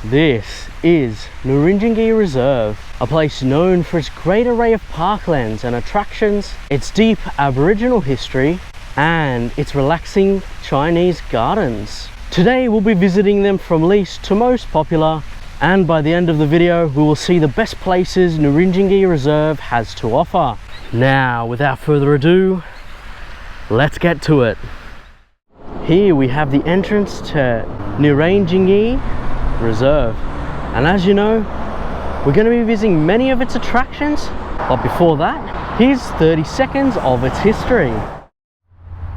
This is Nurragingy Reserve, a place known for its great array of parklands and attractions, its deep Aboriginal history, and its relaxing Chinese gardens. Today we'll be visiting them from least to most popular, and by the end of the video we will see the best places Nurragingy Reserve has to offer. Now, without further ado, let's get to it. Here we have the entrance to Nurragingy Reserve, and as you know, we're going to be visiting many of its attractions, but before that, here's 30 seconds of its history.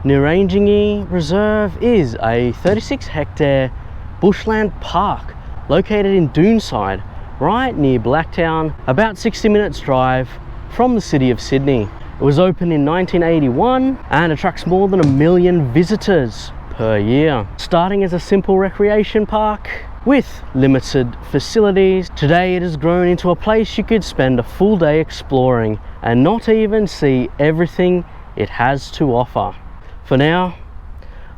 Nurragingy Reserve is a 36-hectare bushland park located in Doonside, right near Blacktown, about 60 minutes drive from the city of Sydney. It was opened in 1981 and attracts more than 1 million visitors per year. Starting as a simple recreation park with limited facilities, today it has grown into a place you could spend a full day exploring and not even see everything it has to offer. For now,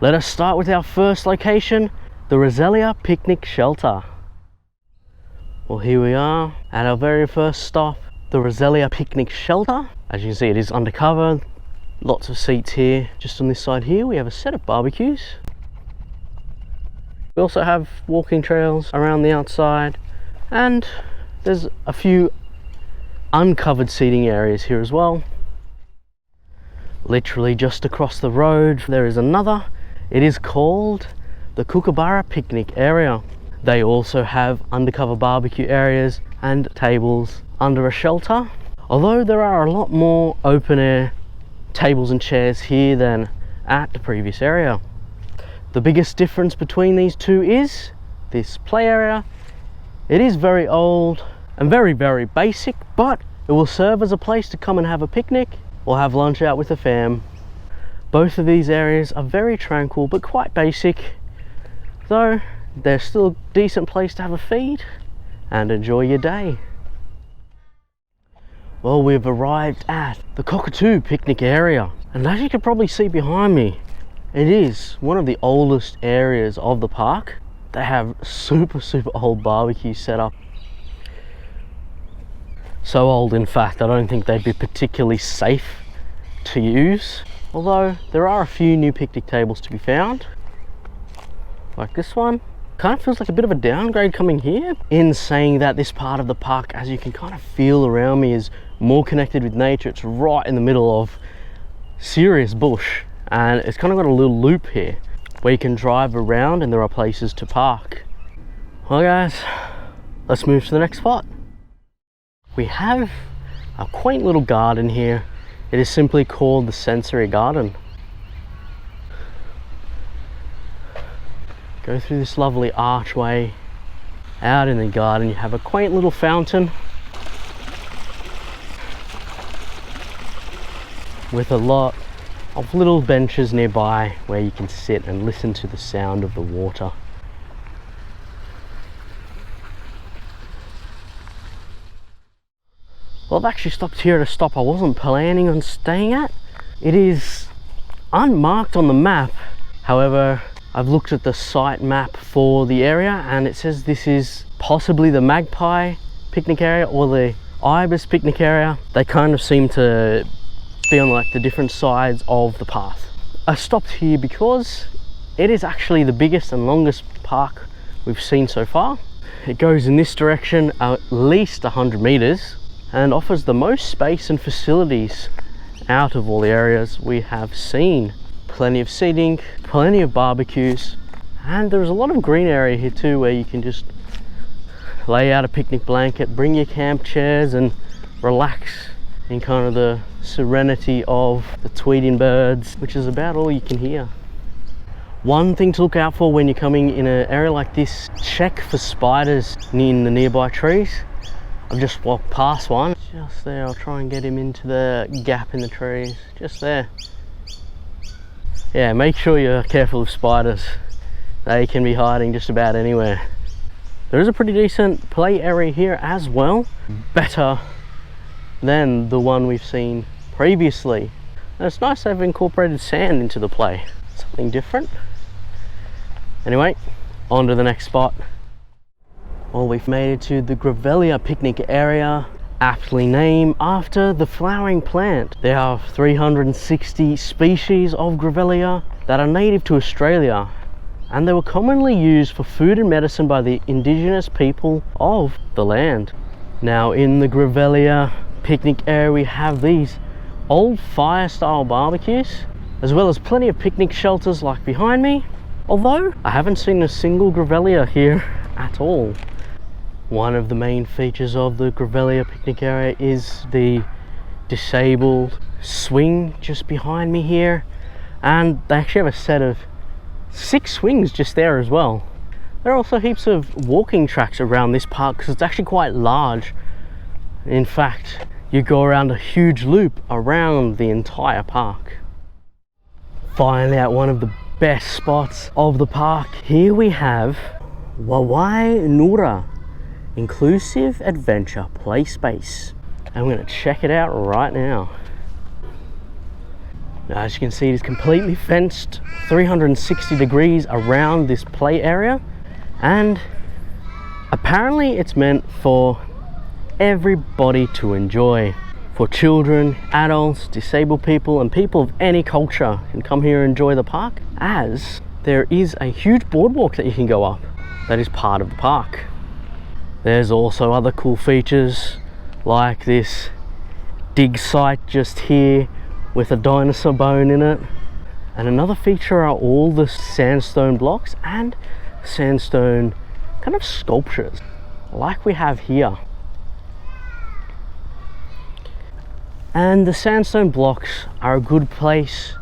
let us start with our first location, the Roselia Picnic Shelter. Well, here we are at our very first stop, the Roselia Picnic Shelter. As you can see, it is undercover, lots of seats here. Just on this side here we have a set of barbecues. We also have walking trails around the outside, and there's a few uncovered seating areas here as well. Literally just across the road there is another. It is called the Kookaburra Picnic Area. They also have undercover barbecue areas and tables under a shelter, although there are a lot more open air tables and chairs here than at the previous area. The biggest difference between these two is this play area. It is very old and very basic, but it will serve as a place to come and have a picnic or have lunch out with the fam. Both of these areas are very tranquil but quite basic, though they're still a decent place to have a feed and enjoy your day. Well, we've arrived at the Cockatoo Picnic Area, and as you can probably see behind me, it is one of the oldest areas of the park. They have super old barbecue set up. So old, in fact, I don't think they'd be particularly safe to use, although there are a few new picnic tables to be found, like this one. Kind of feels like a bit of a downgrade coming here. In saying that, this part of the park, as you can kind of feel around me, is more connected with nature. It's right in the middle of serious bush, and it's kind of got a little loop here where you can drive around and there are places to park. Well guys, let's move to the next spot. We have a quaint little garden here. It is simply called the Sensory Garden. Go through this lovely archway. Out in the garden you have a quaint little fountain with a lot of little benches nearby where you can sit and listen to the sound of the water. Well, I've actually stopped here at a stop I wasn't planning on staying at. It is unmarked on the map, however I've looked at the site map for the area and it says this is possibly the Magpie Picnic Area or the Ibis Picnic Area. They kind of seem to be on like the different sides of the path. I stopped here because it is actually the biggest and longest park we've seen so far. It goes in this direction at least 100 meters and offers the most space and facilities out of all the areas we have seen. Plenty of seating, plenty of barbecues, and there's a lot of green area here too where you can just lay out a picnic blanket, bring your camp chairs and relax in kind of the serenity of the tweeting birds, which is about all you can hear. One thing to look out for when you're coming in an area like this, check for spiders in the nearby trees. I've just walked past one just there. I'll try and get him into the gap in the trees just there. Yeah, make sure you're careful of spiders. They can be hiding just about anywhere. There is a pretty decent play area here as well, better than the one we've seen previously. And it's nice they've incorporated sand into the play, something different. Anyway, on to the next spot. Well, we've made it to the Grevillea picnic area, aptly named after the flowering plant. There are 360 species of Grevillea that are native to Australia, and they were commonly used for food and medicine by the indigenous people of the land. Now in the Grevillea picnic area we have these old fire style barbecues, as well as plenty of picnic shelters like behind me, although I haven't seen a single Grevillea here at all. One of the main features of the Grevillea picnic area is the disabled swing just behind me here, and they actually have a set of 6 swings just there as well. There are also heaps of walking tracks around this park because it's actually quite large. In fact, you go around a huge loop around the entire park. Finally, at one of the best spots of the park, here we have Wawai Nura Inclusive Adventure Play Space, and we're going to check it out right now. Now, as you can see, it is completely fenced 360 degrees around this play area, and apparently it's meant for everybody to enjoy. For children, adults, disabled people, and people of any culture can come here and enjoy the park, as there is a huge boardwalk that you can go up that is part of the park. There's also other cool features like this dig site just here with a dinosaur bone in it, and another feature are all the sandstone blocks and sandstone kind of sculptures like we have here. And the sandstone blocks are a good place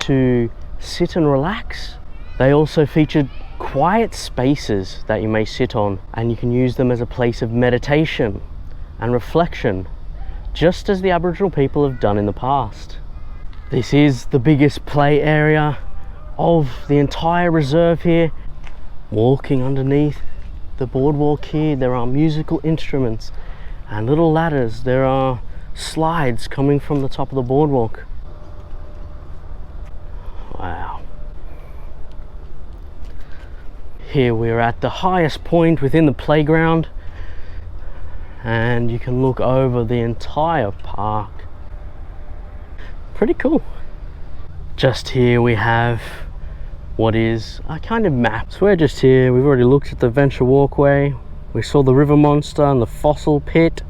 to sit and relax. They also featured quiet spaces that you may sit on, and you can use them as a place of meditation and reflection, just as the Aboriginal people have done in the past. This is the biggest play area of the entire reserve here. Walking underneath the boardwalk here, there are musical instruments and little ladders. There are slides coming from the top of the boardwalk. Wow. Here we're at the highest point within the playground, and you can look over the entire park. Pretty cool. Just here we have what is a kind of map. So we're just here. We've already looked at the Venture Walkway. We saw the river monster and the fossil pit.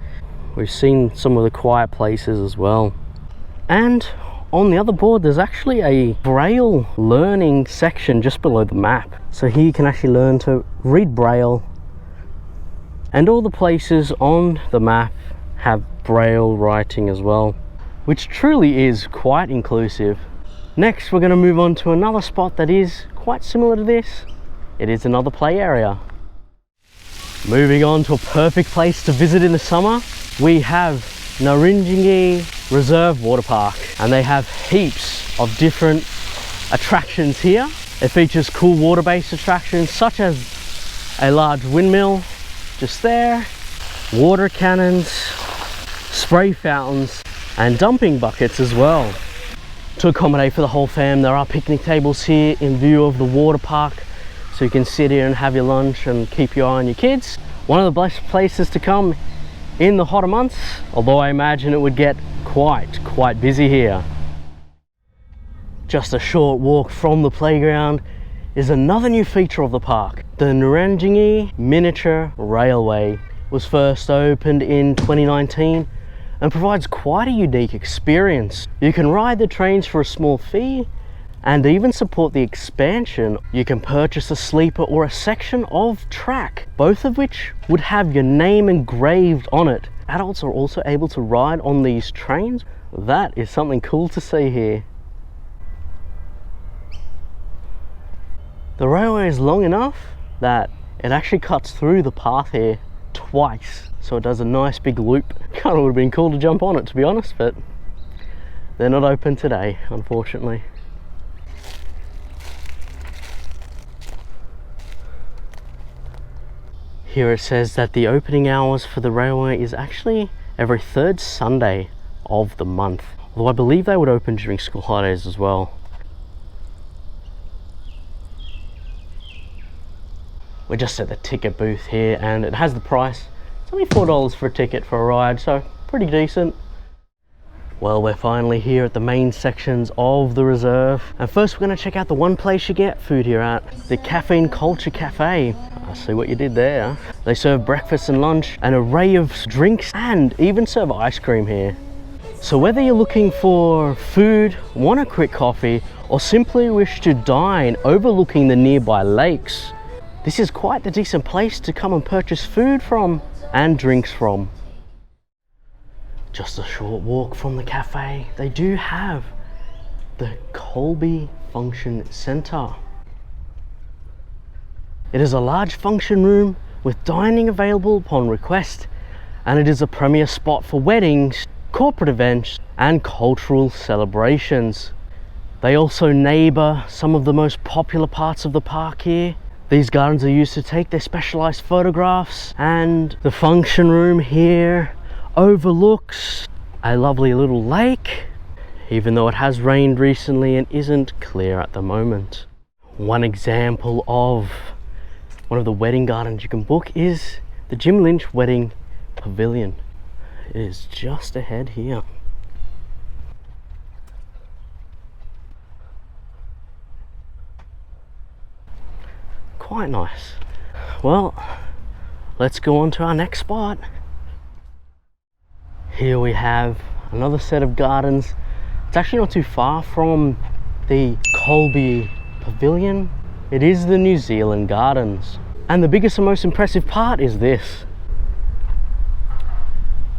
We've seen some of the quiet places as well. And on the other board, there's actually a Braille learning section just below the map. So here you can actually learn to read Braille. And all the places on the map have Braille writing as well, which truly is quite inclusive. Next, we're going to move on to another spot that is quite similar to this. It is another play area. Moving on to a perfect place to visit in the summer, we have Nurragingy Reserve Water Park, and they have heaps of different attractions here. It features cool water-based attractions such as a large windmill just there, water cannons, spray fountains, and dumping buckets as well. To accommodate for the whole fam, there are picnic tables here in view of the water park, so you can sit here and have your lunch and keep your eye on your kids. One of the best places to come in the hotter months, although I imagine it would get quite busy here. Just a short walk from the playground is another new feature of the park. The Nurragingy Miniature Railway was first opened in 2019 and provides quite a unique experience. You can ride the trains for a small fee and even support the expansion. You can purchase a sleeper or a section of track, both of which would have your name engraved on it. Adults are also able to ride on these trains. That is something cool to see here. The railway is long enough that it actually cuts through the path here twice, so it does a nice big loop. Kind of would have been cool to jump on it, to be honest, but they're not open today, unfortunately. Here it says that the opening hours for the railway is actually every third Sunday of the month, although I believe they would open during school holidays as well. We're just at the ticket booth here, and it has the price. It's only $4 for a ticket for a ride, so pretty decent. Well, we're finally here at the main sections of the reserve, and first we're going to check out the one place you get food here at, the Caffeine Culture Cafe. I see what you did there. They serve breakfast and lunch, an array of drinks, and even serve ice cream here. So whether you're looking for food, want a quick coffee, or simply wish to dine overlooking the nearby lakes, this is quite the decent place to come and purchase food from and drinks from. Just a short walk from the cafe, they do have the Colby Function Centre. It is a large function room with dining available upon request, and it is a premier spot for weddings, corporate events, and cultural celebrations. They also neighbour some of the most popular parts of the park here. These gardens are used to take their specialised photographs, and the function room here overlooks a lovely little lake, even though it has rained recently and isn't clear at the moment. One example of one of the wedding gardens you can book is the Jim Lynch Wedding Pavilion. It is just ahead here. Quite nice. Well, let's go on to our next spot. Here we have another set of gardens. It's actually not too far from the Colby Pavilion. It is the New Zealand Gardens. And the biggest and most impressive part is this.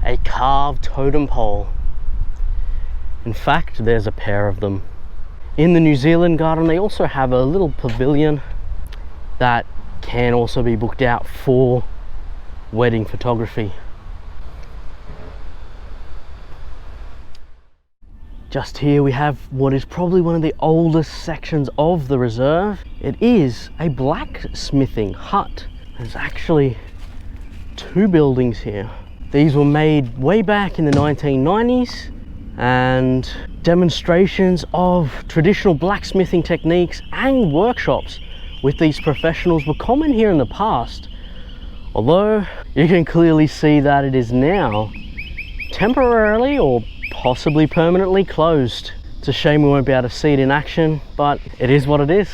A carved totem pole. In fact, there's a pair of them. In the New Zealand Garden, they also have a little pavilion that can also be booked out for wedding photography. Just here we have what is probably one of the oldest sections of the reserve. It is a blacksmithing hut. There's actually two buildings here. These were made way back in the 1990s, and demonstrations of traditional blacksmithing techniques and workshops with these professionals were common here in the past. Although you can clearly see that it is now temporarily or possibly permanently closed. It's a shame we won't be able to see it in action, but it is what it is.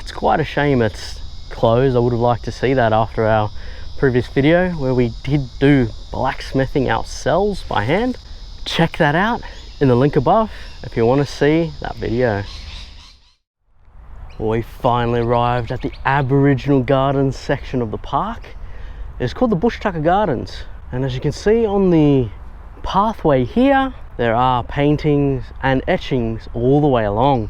It's quite a shame it's closed. I would have liked to see that after our previous video where we did do blacksmithing ourselves by hand. Check that out in the link above if you want to see that video. We finally arrived at the Aboriginal Gardens section of the park. It's called the Bush Tucker Gardens, and as you can see on the pathway here, there are paintings and etchings all the way along.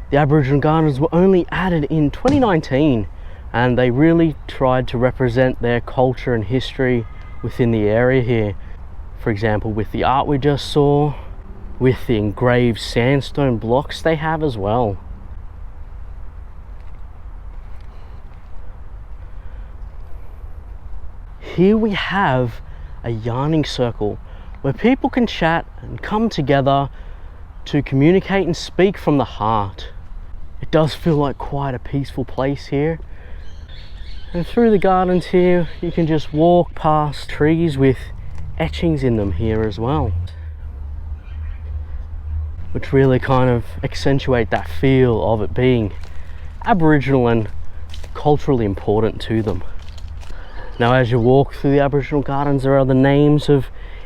The Aboriginal Gardens were only added in 2019, and they really tried to represent their culture and history within the area here. For example, with the art we just saw, with the engraved sandstone blocks they have as well. Here we have a yarning circle where people can chat and come together to communicate and speak from the heart. It does feel like quite a peaceful place here. And through the gardens here, you can just walk past trees with etchings in them here as well, which really kind of accentuate that feel of it being Aboriginal and culturally important to them. Now, as you walk through the Aboriginal Gardens, there are the names of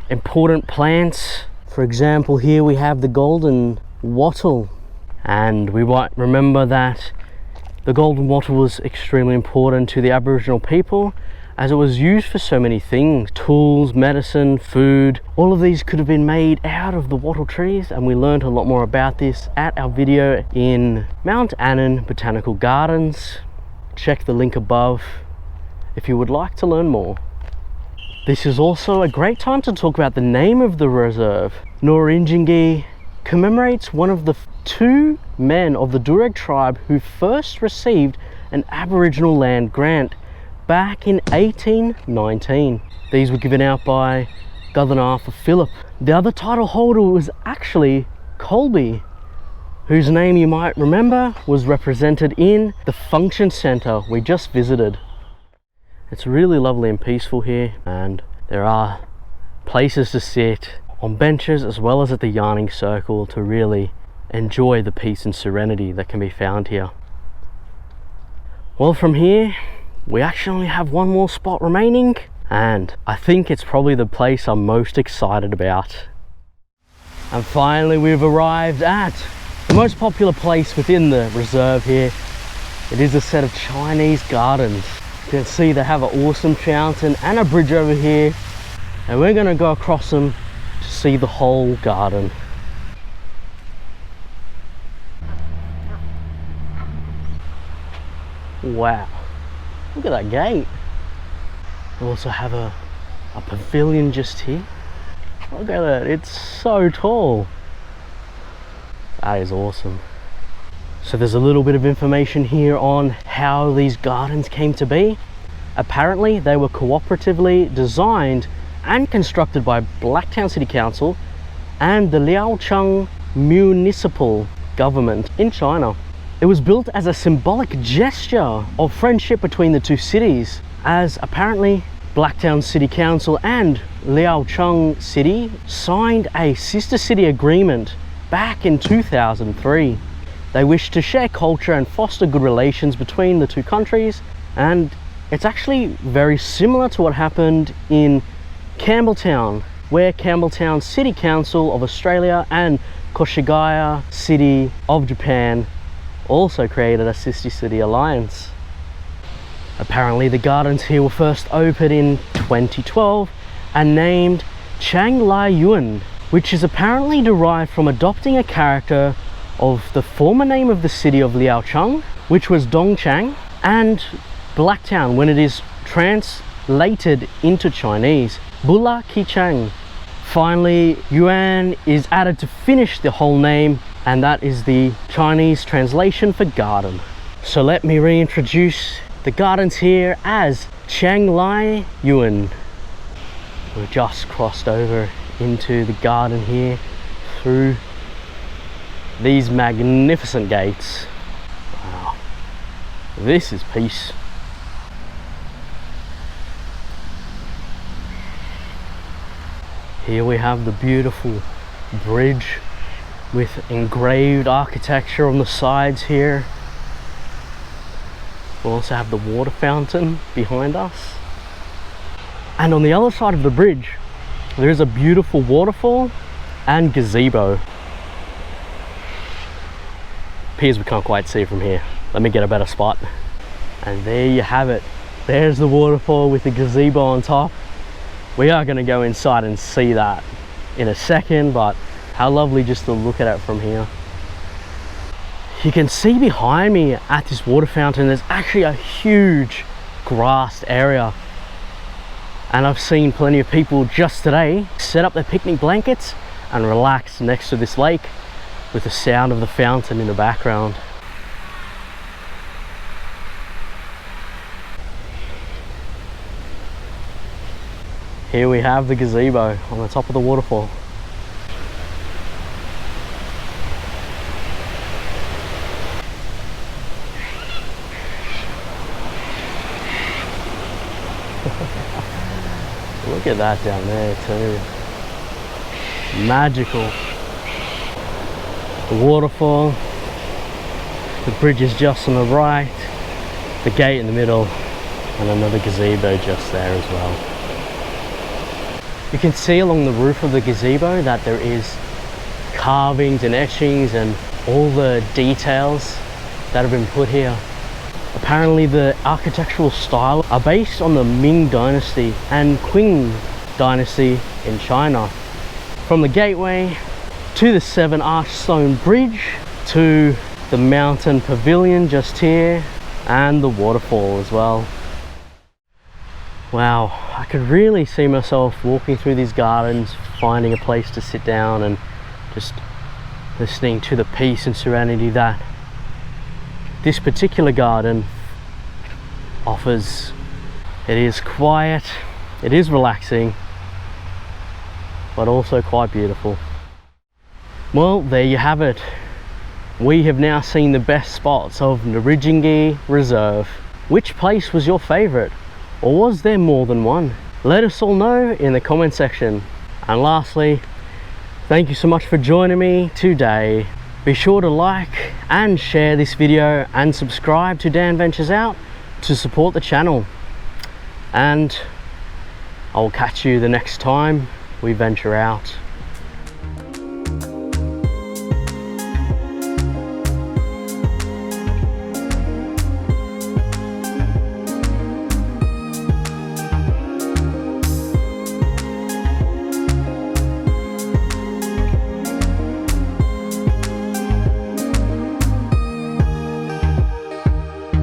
important plants. For example, here we have the golden wattle, and we might remember that the golden wattle was extremely important to the Aboriginal people as it was used for so many things. Tools, medicine, food, all of these could have been made out of the wattle trees, and we learned a lot more about this at our video in Mount Annan Botanical Gardens. Check the link above if you would like to learn more. This is also a great time to talk about the name of the reserve. Nurragingy commemorates one of the two men of the Durag tribe who first received an Aboriginal land grant back in 1819. These were given out by Governor Arthur Phillip. The other title holder was actually Colby, whose name you might remember was represented in the function centre we just visited. It's really lovely and peaceful here, and there are places to sit on benches as well as at the yarning circle to really enjoy the peace and serenity that can be found here. Well, from here we actually only have one more spot remaining, and I think it's probably the place I'm most excited about. And finally we've arrived at the most popular place within the reserve here. It is a set of Chinese gardens. You can see they have an awesome fountain and a bridge over here, and we're going to go across them to see the whole garden. Wow, look at that gate. We also have a pavilion just here. Look at it, it's so tall. That is awesome. So there's a little bit of information here on how these gardens came to be. Apparently they were cooperatively designed and constructed by Blacktown City Council and the Liaocheng municipal government in China. It was built as a symbolic gesture of friendship between the two cities, as apparently Blacktown City Council and Liaocheng City signed a sister city agreement back in 2003. They wished to share culture and foster good relations between the two countries, and it's actually very similar to what happened in Campbelltown, where Campbelltown City Council of Australia and Koshigaya City of Japan also created a sister city alliance. Apparently the gardens here were first opened in 2012 and named Changlai Yuan, which is apparently derived from adopting a character of the former name of the city of Liaocheng, which was Dongchang, and Blacktown when it is translated into Chinese, Bula Kichang. Finally, Yuan is added to finish the whole name, and that is the Chinese translation for garden. So let me reintroduce the gardens here as Changlai Yuan. We've just crossed over into the garden here through these magnificent gates. Wow, this is peace. Here we have the beautiful bridge with engraved architecture on the sides here. We also have the water fountain behind us. And on the other side of the bridge, there is a beautiful waterfall and gazebo. Appears we can't quite see from here. Let me get a better spot. And there you have it. There's the waterfall with the gazebo on top. We are going to go inside and see that in a second, but how lovely just to look at it from here. You can see behind me at this water fountain, there's actually a huge grassed area. And I've seen plenty of people just today set up their picnic blankets and relax next to this lake with the sound of the fountain in the background. Here we have the gazebo on the top of the waterfall. Look at that down there too. Magical. The waterfall, the bridge is just on the right, the gate in the middle, and another gazebo just there as well. You can see along the roof of the gazebo that there is carvings and etchings and all the details that have been put here. Apparently the architectural style are based on the Ming Dynasty and Qing Dynasty in China. From the gateway to the 7-arch stone bridge to the mountain pavilion just here and the waterfall as well. Wow, I could really see myself walking through these gardens, finding a place to sit down and just listening to the peace and serenity that this particular garden offers. It is quiet, It is relaxing, but also quite beautiful. Well, there you have it. We have now seen the best spots of Nurragingy Reserve. Which place was your favourite? Or was there more than one? Let us all know in the comment section. And lastly, thank you so much for joining me today. Be sure to like and share this video and subscribe to Dan Ventures Out to support the channel. And I'll catch you the next time we venture out.